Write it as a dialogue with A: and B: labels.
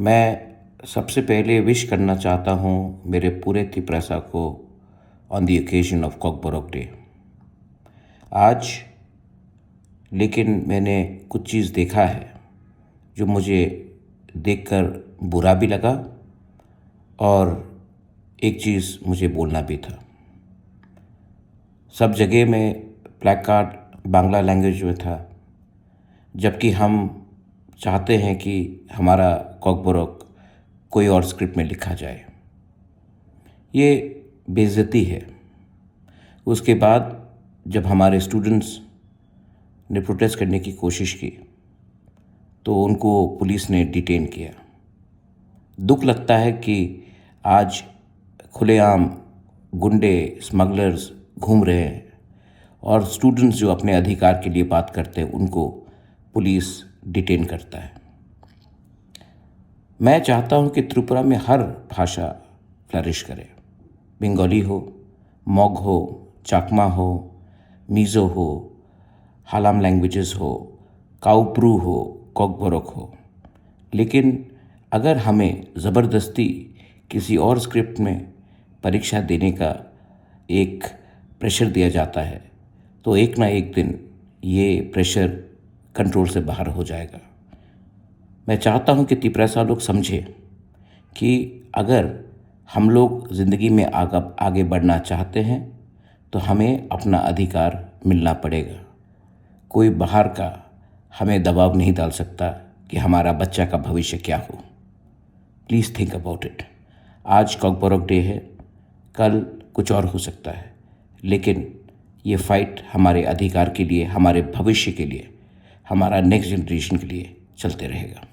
A: मैं सबसे पहले विश करना चाहता हूँ मेरे पूरे त्रिपुरा को on the occasion of Kokborok day. आज लेकिन मैंने कुछ चीज़ देखा है जो मुझे देखकर बुरा भी लगा और एक चीज़ मुझे बोलना भी था। सब जगह में प्लैकार्ड बांग्ला लैंग्वेज में था, जबकि हम चाहते हैं कि हमारा कॉकबोरोक कोई और स्क्रिप्ट में लिखा जाए। ये बेइज्जती है। उसके बाद जब हमारे स्टूडेंट्स ने प्रोटेस्ट करने की कोशिश की तो उनको पुलिस ने डिटेन किया। दुख लगता है कि आज खुलेआम गुंडे स्मगलर्स घूम रहे हैं और स्टूडेंट्स जो अपने अधिकार के लिए बात करते हैं उनको पुलिस डिटेन करता है। मैं चाहता हूं कि त्रिपुरा में हर भाषा फ्लरिश करे। बंगाली हो, मोग हो, चाकमा हो, मिज़ो हो, हालाम लैंग्वेजेस हो, काउप्रू हो, कॉकबोरोक हो। लेकिन अगर हमें ज़बरदस्ती किसी और स्क्रिप्ट में परीक्षा देने का एक प्रेशर दिया जाता है तो एक ना एक दिन ये प्रेशर कंट्रोल से बाहर हो जाएगा। मैं चाहता हूं कि त्रिपुरा लोग समझें कि अगर हम लोग ज़िंदगी में आगे बढ़ना चाहते हैं तो हमें अपना अधिकार मिलना पड़ेगा। कोई बाहर का हमें दबाव नहीं डाल सकता कि हमारा बच्चा का भविष्य क्या हो। Please think about it. आज कॉकबोरोक डे है, कल कुछ और हो सकता है, लेकिन ये फाइट हमारे अधिकार के लिए, हमारे भविष्य के लिए, हमारा नेक्स्ट जनरेशन के लिए चलते रहेगा।